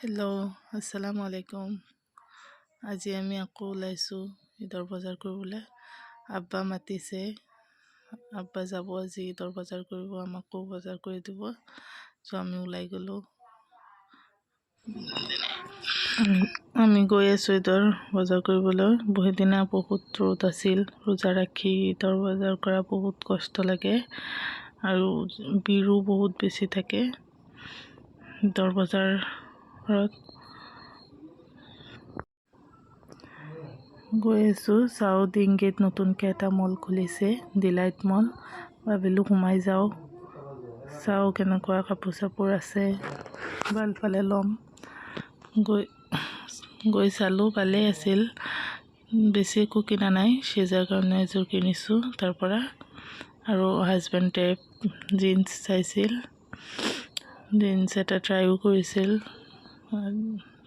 Hello' আসসালামু আলাইকুম। আজি আমি আকৌ ওলাইছোঁ ঈদৰ বজাৰ কৰিবলৈ। আব্বা মাতিছে, আব্বা যাব আজি ঈদৰ বজাৰ কৰিব, আমাকো বজাৰ কৰি দিব। চ' আমি ওলাই গ'লোঁ। আমি গৈ আছোঁ ঈদৰ বজাৰ কৰিবলৈ। বহুদিনা বহুত ৰ'দ আছিল, ৰোজা ৰাখি ঈদৰ বজাৰ কৰা বহুত কষ্ট লাগে আৰু ভিৰো বহুত বেছি থাকে ঈদৰ বজাৰত। গৈ আছোঁ, চাওঁ ডিংগিত নতুনকৈ এটা মল খুলিছে, ডিলাইট মল। ভাবিলোঁ সোমাই যাওঁ, চাওঁ কেনেকুৱা কাপোৰ চাপোৰ আছে, ভালফালে ল'ম। গৈ চালোঁ, ভালেই আছিল। বেছি একো কিনা নাই, চিজাৰ কাৰণে এযোৰ কিনিছোঁ তাৰ পৰা। আৰু হাজবেণ্ডে জিন্স চাইছিল, জিন্স এটা ট্ৰাইও কৰিছিল,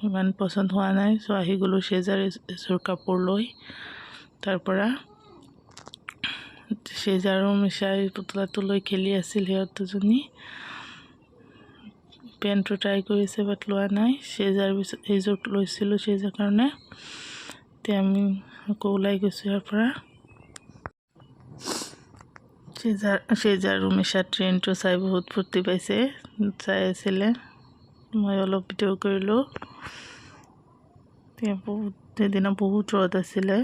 ইমান পচন্দ হোৱা নাই। চ' আহি গ'লোঁ চিজাৰ এযোৰ কাপোৰ লৈ তাৰ পৰা। চিজাৰ আৰু মিছাৰ পুতলাটো লৈ খেলি আছিল সিহঁত দুজনী। পেণ্টটো ট্ৰাই কৰিছে বাট লোৱা নাই। চিজাৰ এইযোৰ লৈছিলোঁ চিজাৰ কাৰণে। এতিয়া আমি আকৌ ওলাই গৈছোঁ ইয়াৰ পৰা। চিজাৰ আৰু মিছাৰ ট্ৰেইনটো চাই বহুত ফূৰ্তি পাইছে, চাই আছিলে। মই অলপ ভিডিঅ' কৰিলোঁ। সেইদিনা বহুত ৰ'দ আছিলে,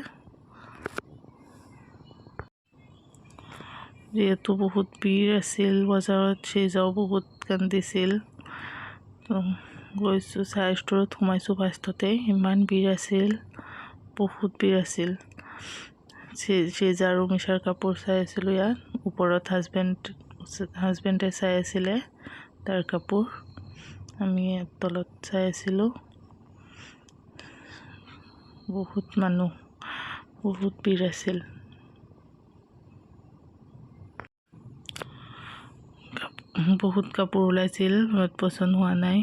যিহেতু বহুত ভিৰ আছিল বজাৰত। চিজাও বহুত কান্দিছিল। গৈছোঁ চাই ষ্ট'ৰত সোমাইছোঁ ফাৰ্ষ্টতে, ইমান ভিৰ আছিল, বহুত ভিৰ আছিল। চিজাৰ আৰু মিছাৰ কাপোৰ চাই আছিলোঁ ইয়াত। ওপৰত হাজবেণ্ডে চাই আছিলে তাৰ কাপোৰ, আমি তলত চাই আছিলোঁ। বহুত মানুহ, বহুত ভিৰ আছিল। বহুত কাপোৰ ওলাইছিল, বাট পচন্দ হোৱা নাই,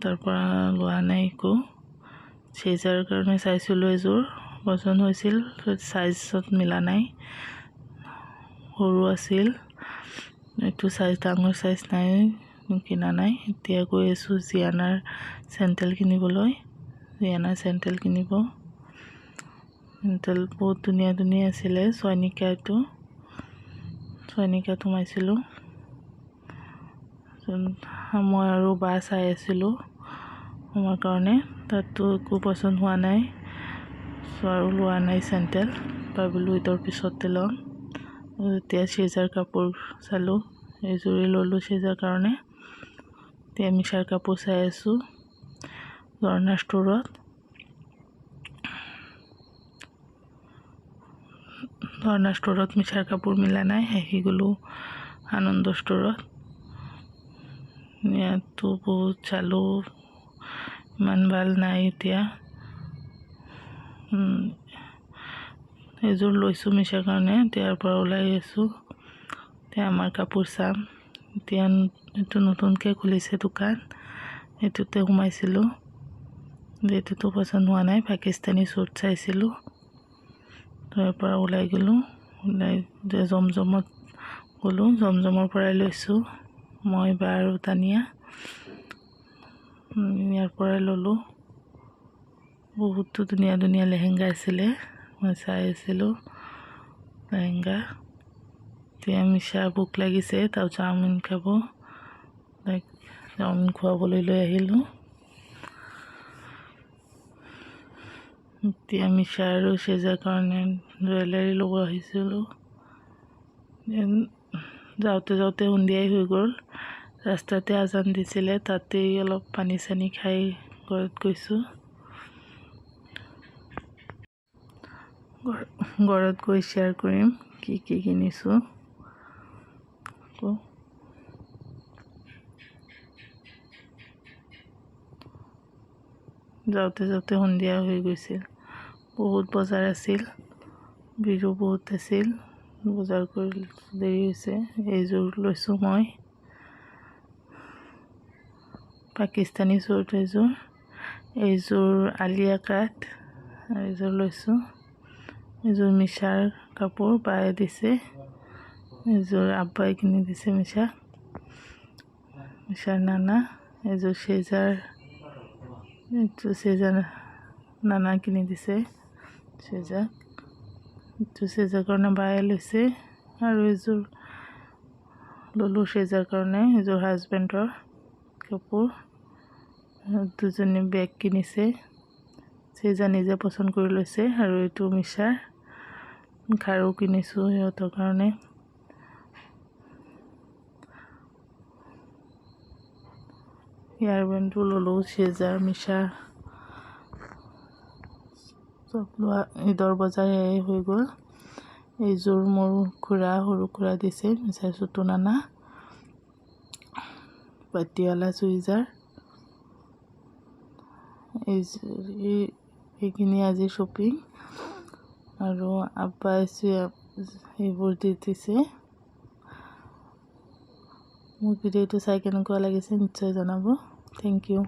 তাৰ পৰা লোৱা নাই একো। চিজাৰ কাৰণে চাইছিলোঁ এযোৰ, পচন্দ হৈছিল, চাইজত মিলা নাই, সৰু আছিল। এইটো চাইজ, ডাঙৰ চাইজ নাই, কিনা নাই। এতিয়া গৈ আছোঁ জিয়ানাৰ চেণ্ডেল কিনিবলৈ। জিয়ানাৰ চেণ্ডেল কিনিব। চেণ্ডেল বহুত ধুনীয়া ধুনীয়া আছিলে। ছয়নিকাত সোমাইছিলোঁ। মই আৰু বা চাই আছিলোঁ আমাৰ কাৰণে, তাতো একো পচন্দ হোৱা নাই। আৰু লোৱা নাই চেণ্ডেল, ভাবিলোঁ ঈদৰ পিছতে ল'ম। এতিয়া চিজাৰ কাপোৰ চালোঁ, এইযোৰেই ল'লোঁ চিজাৰ কাৰণে। এতিয়া মিছাৰ কাপোৰ চাই আছোঁ ঝৰ্ণা ষ্ট'ৰত। ঝৰ্ণা ষ্ট'ৰত মিছাৰ কাপোৰ মিলা নাই, আহি গ'লোঁ আনন্দ ষ্ট'ৰত। ইয়াতো বহুত চালোঁ, ইমান ভাল নাই। এতিয়া এযোৰ লৈছোঁ মিছাৰ কাৰণে, ইয়াৰ পৰা ওলাই আছোঁ। এতিয়া আমাৰ কাপোৰ চাম। এতিয়া এইটো নতুনকৈ খুলিছে দোকান, সেইটোতে সোমাইছিলোঁ। এইটোতো পচন্দ হোৱা নাই, পাকিস্তানী শ্বুট চাইছিলোঁ। তাৰ পৰা ওলাই গ'লোঁ, ওলাই জমজমত গ'লোঁ, জমজমৰ পৰাই লৈছোঁ মই, বা আৰু তানিয়া। ইয়াৰ পৰাই ল'লোঁ। বহুতো ধুনীয়া ধুনীয়া লেহেংগা আছিলে, মই চাই আছিলোঁ লেহেংগা। এতিয়া মিছা ভোক লাগিছে, তাও চাওমিন খাব, চাওমিন খুৱাবলৈ লৈ আহিলোঁ। এতিয়া মিছা আৰু চিজাৰ কাৰণে জুৱেলাৰী ল'ব আহিছিলোঁ। যাওঁতে যাওঁতে সন্ধিয়াই হৈ গ'ল। ৰাস্তাতে আজান দিছিলে, তাতেই অলপ পানী চানী খাই ঘৰত গৈছোঁ। ঘৰত গৈ শ্বেয়াৰ কৰিম কি কি কিনিছোঁ। যাওঁতে যাওঁতে সন্ধিয়া হৈ গৈছিল, বহুত বজাৰ আছিল, ভিৰো বহুত আছিল। বজাৰ কৰি দেৰি হৈছে। এইযোৰ লৈছোঁ মই, পাকিস্তানী শ্বুট এইযোৰ আলিয়া কাট। এইযোৰ লৈছোঁ, এইযোৰ মিছাৰ কাপোৰ বায়ে দিছে, এইযোৰ আব্বাই কিনি দিছে মিছাৰ নানা। এইযোৰ চিজাৰ এইটো চেজাৰ নানা কিনি দিছে চেজাৰ। এইটো চেজাৰ কাৰণে বায়ে লৈছে আৰু এযোৰ ল'লোঁ চেজাৰ কাৰণে, এযোৰ হাজবেণ্ডৰ কাপোৰ। দুজনী বেগ কিনিছে, চেজাৰ নিজে পচন্দ কৰি লৈছে। আৰু এইটো মিছাৰ খাৰু কিনিছোঁ সিহঁতৰ কাৰণে। ইয়াৰ বেণ্ডটো ল'লোঁ চেজাৰ মিছাৰ চব লোৱা। ঈদৰ বজাৰ এয়াই হৈ গ'ল। এইযোৰ মোৰ খুৰা, সৰু খুৰা দিছে মিছাৰ চুটো নানা পাটিয়ালা চুইজাৰ। এইখিনি আজি শ্বপিং। আৰু আব্বাই এইবোৰ দি দিছে। মোৰ ভিডিঅ'টো চাই কেনেকুৱা লাগিছে নিশ্চয় জনাব। Thank U.